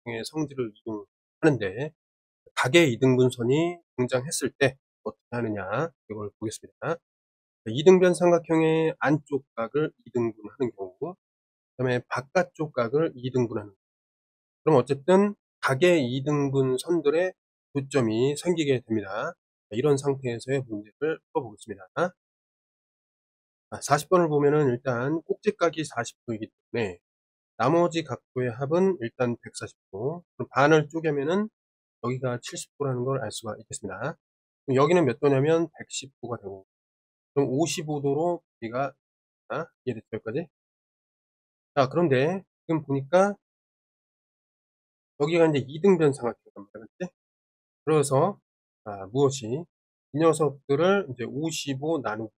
삼각형의 성질을 이용하는데 각의 이등분선이 등장했을 때 어떻게 하느냐 이걸 보겠습니다. 이등변 삼각형의 안쪽 각을 이등분하는 경우, 그다음에 바깥쪽 각을 이등분하는 경우. 그럼 어쨌든 각의 이등분 선들의 교점이 생기게 됩니다. 이런 상태에서의 문제를 풀어보겠습니다. 40번을 보면은 일단 꼭지각이 40도이기 때문에 나머지 각도의 합은 일단 140도. 그럼 반을 쪼개면은 여기가 70도라는 걸 알 수가 있겠습니다. 그럼 여기는 몇 도냐면 110도가 되고, 그럼 55도로 여기가 이해됐죠? 여기까지? 자, 그런데 지금 보니까 여기가 이제 이등변 삼각형이란 말이야, 그치? 그래서 무엇이 이 녀석들을 이제 55 나누기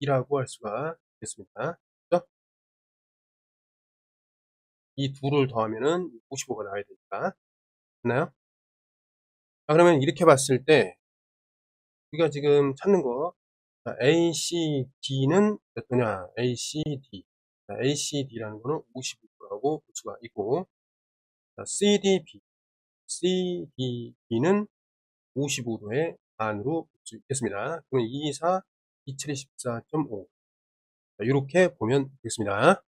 2라고 할 수가 있겠습니다. 그죠? 이 둘을 더하면은 55가 나와야 되니까. 됐나요? 자, 그러면 이렇게 봤을 때 우리가 지금 찾는 거, ACD는 몇 도냐? ACD. ACD라는 거는 55도라고 볼 수가 있고, CDB. CDB는 55도의 반으로 볼 수 있겠습니다. 그러면 2, 4, 27이 14.5. 이렇게 보면 되겠습니다.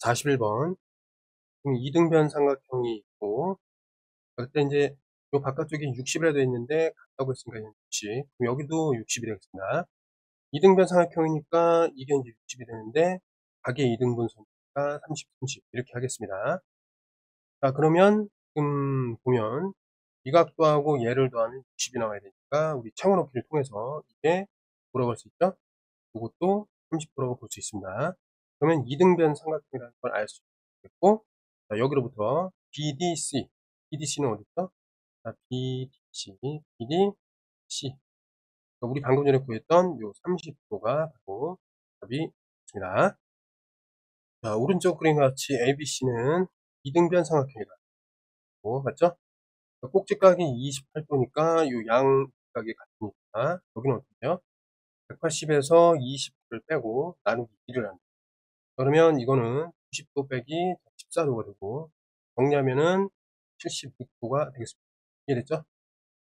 41번. 그럼 이등변 삼각형이 있고, 그때 이제 요 바깥쪽이 60이라 되어 있는데 같다고 했으니까 60. 그럼 여기도 60이 되겠습니다. 이등변 삼각형이니까 이게 이제 60이 되는데 각의 이등분선이니까 30, 30 이렇게 하겠습니다. 자, 그러면 지금 보면 이 각도하고 얘를 더하면 60이 나와야 되니까 우리 채워넣기를 통해서 이게 뭐라고 할 수 있죠? 이것도 30도라고 볼 수 있습니다. 그러면 이등변 삼각형이라는 걸 알 수 있겠고, 자, 여기로부터 BDC. BDC는 어디 있죠? 자, BDC. BDC. 우리 방금 전에 구했던 요 30도가 바로 답이 있습니다. 자, 오른쪽 그림과 같이 ABC는 이등변 삼각형이다. 맞죠? 꼭지각이 28도니까 요 양각이 같으니까 여기는 어떻게 돼요? 180에서 20을 빼고 나누기 2를 한다. 그러면 이거는 90도 빼기 14도가 되고 정리하면은 76도가 되겠습니다. 이해됐죠?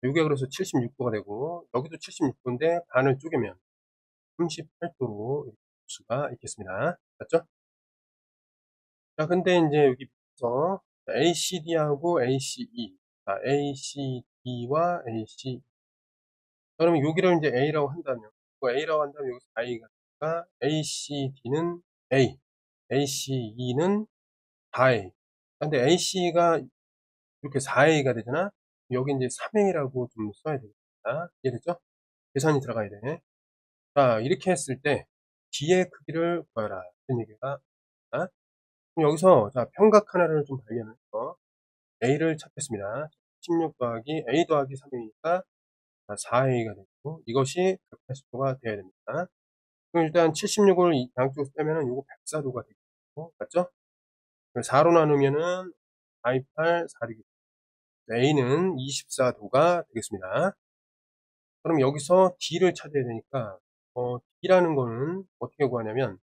요게 그래서 76도가 되고 여기도 76도인데 반을 쪼개면 38도로 볼 수가 있겠습니다. 맞죠? 자, 근데 이제 여기 밑에서 ACD하고 ACE. 자, ACD와 ACE. 그러면 여기를 이제 A라고 한다면, A라고 한다면 여기서 I가 되니까 ACD는 A, ACE는 4A. 근데 AC가 이렇게 4A가 되잖아? 여기 이제 3A라고 좀 써야 되겠다. 이해됐죠? 계산이 들어가야 돼. 자, 이렇게 했을 때 D의 크기를 구하라. 이런 얘기가 있다. 그럼 여기서 자, 평각 하나를 좀 발견해서 A를 찾겠습니다. 16 더하기 A 더하기 3A니까 4A가 되고 이것이 180도가 되어야 됩니다. 그럼 일단 76을 양쪽에서 빼면은 요거 104도가 되겠고, 맞죠? 4로 나누면은 428, 4, 6, A는 24도가 되겠습니다. 그럼 여기서 D를 찾아야 되니까, D라는 거는 어떻게 구하냐면,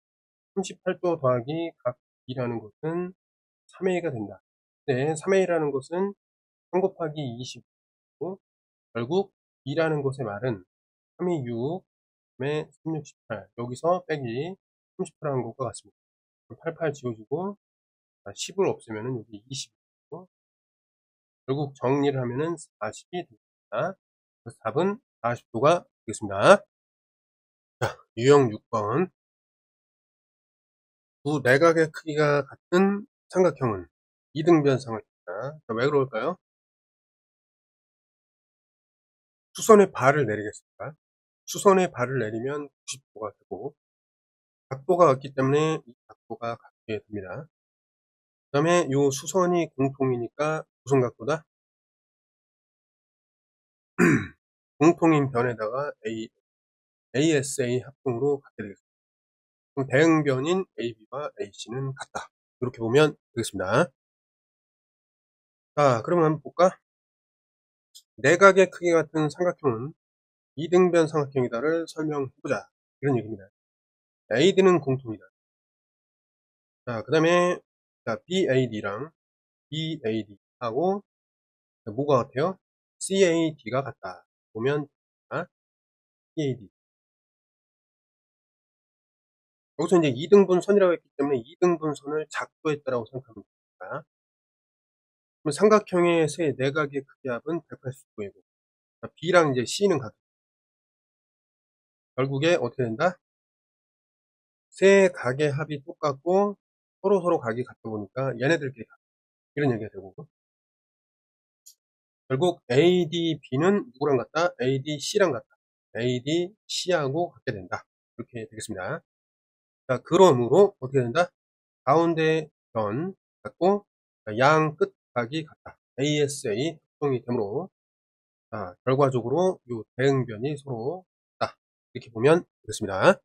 38도 더하기 각 D라는 것은 3A가 된다. 네, 3A라는 것은 3 곱하기 20이고, 결국 D라는 것의 말은 3이 6, 그다음에 36, 18. 여기서 빼기 38하는 것과 같습니다. 88 지워지고, 10을 없애면은 여기 20이고, 결국 정리를 하면은 40이 됩니다. 그래서 답은 40도가 되겠습니다. 자, 유형 6번. 두 내각의 크기가 같은 삼각형은 이등변 삼각형이다. 자, 왜 그럴까요? 수선의 발을 내리겠습니다. 수선의 발을 내리면 90도가 되고, 각도가 같기 때문에 이 각도가 같게 됩니다. 그 다음에 요 수선이 공통이니까 무슨 각도다? 공통인 변에다가 ASA 합동으로 갖게 되겠습니다. 그럼 대응변인 AB와 AC는 같다. 이렇게 보면 되겠습니다. 자, 그러면 한번 볼까? 내각의 크기 같은 삼각형은 이등변 삼각형이다를 설명해보자. 이런 얘기입니다. AD는 공통이다. 자, 그 다음에, 자, BAD하고, 뭐가 같아요? CAD가 같다. 보면, 아, CAD. 여기서 이제 2등분선이라고 했기 때문에 2등분선을 작도했다라고 생각하면 됩니다. 그럼 삼각형의 세 내각의 크기합은 180도이고, B랑 이제 C는 같고, 결국에 어떻게 된다? 세 각의 합이 똑같고, 서로 각이 같다 보니까 얘네들끼리 같다. 이런 얘기가 되고, 결국 ADB는 누구랑 같다? ADC랑 같다. ADC하고 같게 된다. 이렇게 되겠습니다. 자, 그러므로 어떻게 된다? 가운데 변 같고 양 끝각이 같다. ASA 합성이 되므로 자, 결과적으로 이 대응변이 서로 같다. 이렇게 보면 되겠습니다.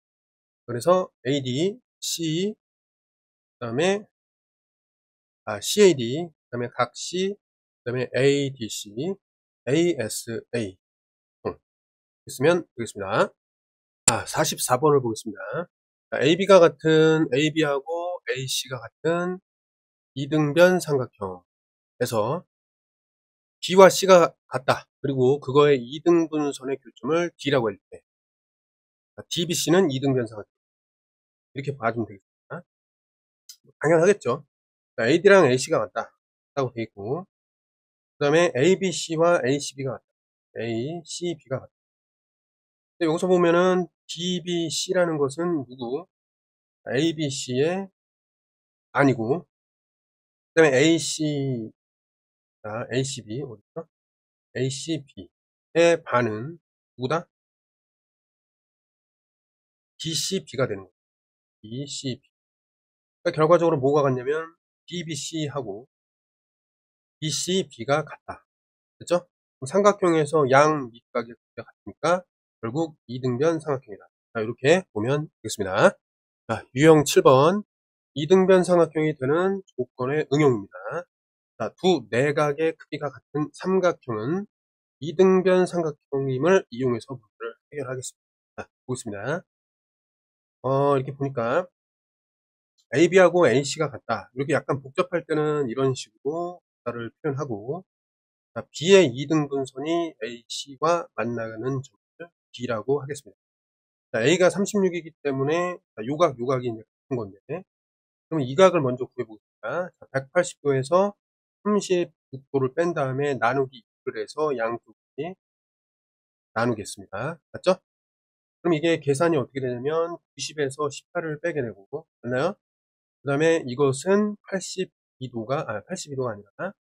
그래서 AD, C, 그 다음에 CAD, 그 다음에 각 C, 그 다음에 ADC, ASA 있으면 되겠습니다. 44번을 보겠습니다. AB가 같은 AB하고 AC가 같은 이등변 삼각형에서 B와 C가 같다. 그리고 그거의 이등분선의 교점을 D라고 할 때 DBC는 이등변 삼각형 이렇게 봐주면 되겠습니다. 당연하겠죠. AD랑 AC가 같다 라고 되어 있고 그 다음에 ABC와 ACB가 같다. ACB가 같다. 근데 여기서 보면은 DBC라는 것은 누구? ABC의 아니고 그 다음에 AC, ACB 어디죠? ACB의 반은 누구다? DCB가 되는 거예요. DCB. 그러니까 결과적으로 뭐가 같냐면 DBC하고 DCB가 같다. 그렇죠? 삼각형에서 양 밑각의 크기가 같으니까 결국 이등변 삼각형이다. 자, 이렇게 보면 되겠습니다. 자, 유형 7번. 이등변 삼각형이 되는 조건의 응용입니다. 자, 두 내각의 크기가 같은 삼각형은 이등변 삼각형임을 이용해서 문제를 해결하겠습니다. 자, 보겠습니다. 이렇게 보니까 AB하고 AC가 같다. 이렇게 약간 복잡할 때는 이런 식으로 를 표현하고 B의 이등분선이 AC와 만나는 점을 B라고 하겠습니다. 자, A가 36이기 때문에 요각이 이제 같은 건데 그럼 이 각을 먼저 구해보겠습니다. 180도에서 36도를 뺀 다음에 나누기 2를 해서 양쪽이 나누겠습니다. 맞죠? 그럼 이게 계산이 어떻게 되냐면 90에서 18을 빼게 되고 맞나요? 그 다음에 이것은 82도가 아니라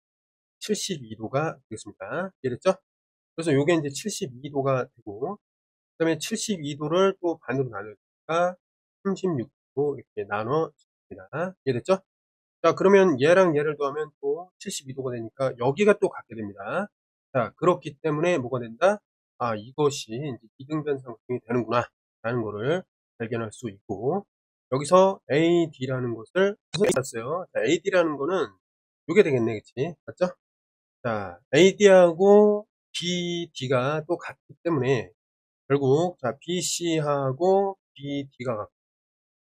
72도가 되겠습니다. 이해됐죠? 그래서 요게 이제 72도가 되고 그 다음에 72도를 또 반으로 나누니까 36도 이렇게 나눠집니다. 이해됐죠? 자, 그러면 얘랑 얘를 더하면 또 72도가 되니까 여기가 또 같게 됩니다. 자, 그렇기 때문에 뭐가 된다? 이것이 이제 이등변 삼각형이 되는구나 라는 거를 발견할 수 있고 여기서 AD라는 것을 썼어요. 자, AD라는 거는 요게 되겠네, 그치? 맞죠? 자, AD하고 BD가 또 같기 때문에 결국 자, BC하고 BD가 같고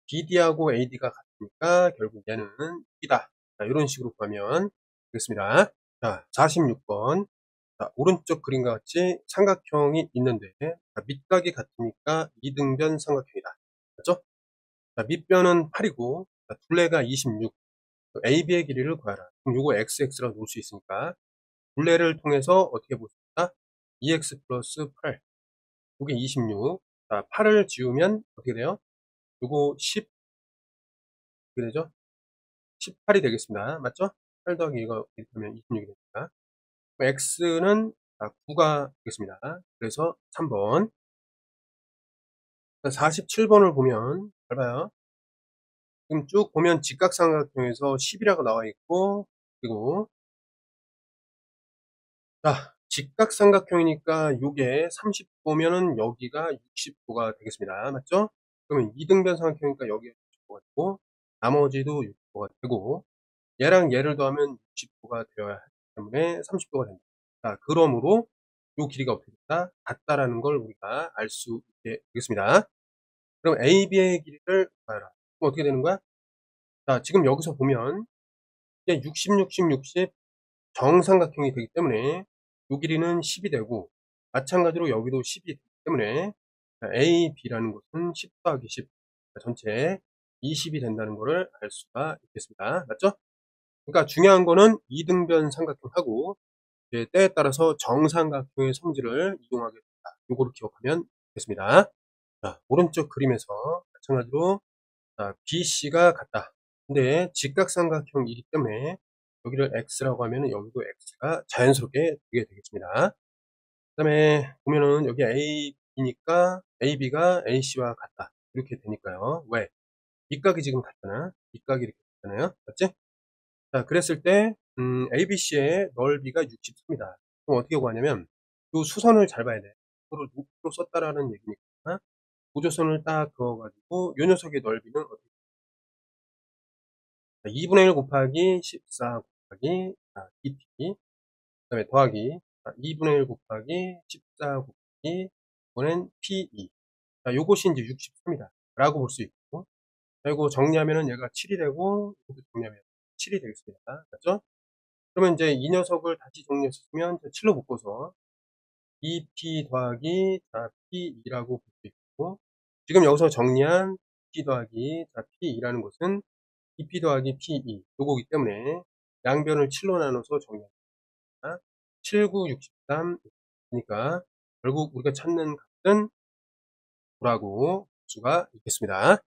BD하고 AD가 같으니까 결국 얘는 B다. 자, 이런 식으로 구하면 되겠습니다. 자, 46번. 자, 오른쪽 그림과 같이 삼각형이 있는데 밑각이 같으니까 이등변 삼각형이다. 맞죠? 자, 밑변은 8이고 둘레가 26. AB의 길이를 구하라. 그럼 요거 XX라고 놓을 수 있으니까 둘레를 통해서 어떻게 볼 수 있다? 2x 플러스 8. 요게 26. 자, 8을 지우면 어떻게 돼요? 요거 10. 어떻게 되죠? 18이 되겠습니다. 맞죠? 8 더하기 2가 이렇게 되면 26이 됩니다. x는 9가 되겠습니다. 그래서 3번. 47번을 보면 잘 봐요. 지금 쭉 보면 직각삼각형에서 10이라고 나와 있고 그리고 자, 직각삼각형이니까 요게 30도면은 여기가 60도가 되겠습니다. 맞죠? 그러면 이등변 삼각형이니까 여기가 60도가 되고 나머지도 60도가 되고 얘랑 얘를 더하면 60도가 되어야 하기 때문에 30도가 됩니다. 자, 그러므로 요 길이가 어떻게 된다? 같다라는 걸 우리가 알 수 있게 되겠습니다. 그럼 AB의 길이를 구하라. 그럼 어떻게 되는 거야? 자, 지금 여기서 보면 이게 60, 60, 60 정삼각형이 되기 때문에 요 길이는 10이 되고, 마찬가지로 여기도 10이 되기 때문에 A, B라는 곳은 10 더하기 10, 전체 20이 된다는 것을 알 수가 있겠습니다. 맞죠? 그러니까 중요한 거는 이등변 삼각형하고 때에 따라서 정삼각형의 성질을 이용하게 된다. 요거를 기억하면 되겠습니다. 자, 오른쪽 그림에서 마찬가지로 BC가 같다. 근데 직각삼각형이기 때문에 여기를 X라고 하면은 여기도 X가 자연스럽게 되게 되겠습니다. 그 다음에 보면은 여기 AB니까 AB가 AC와 같다. 이렇게 되니까요. 왜? 밑각이 지금 같잖아. 밑각이 이렇게 같잖아요. 맞지? 자, 그랬을 때 ABC의 넓이가 63이다. 그럼 어떻게 구하냐면 요 수선을 잘 봐야 돼. 이거를 높이로 썼다라는 얘기니까 보조선을 딱 그어가지고 요 녀석의 넓이는 어떻게 2분의 1 곱하기 14 곱하기 2p, 그 다음에 더하기 2분의 1 곱하기 14 곱하기 이번엔 p2. 자, 요것이 이제 63이다 라고 볼 수 있고, 자, 요거 정리하면은 얘가 7이 되고, 이것도 정리하면 7이 되겠습니다. 맞죠? 그러면 이제 이 녀석을 다시 정리했으면 7로 묶어서 2p 더하기 p2라고 볼 수 있고, 지금 여기서 정리한 p 더하기 p2라는 것은 2p 더하기 p2 요거기 때문에 양변을 7로 나눠서 정리합니다. 7, 9, 63. 그러니까 결국 우리가 찾는 값은 9라고 볼 수가 있겠습니다.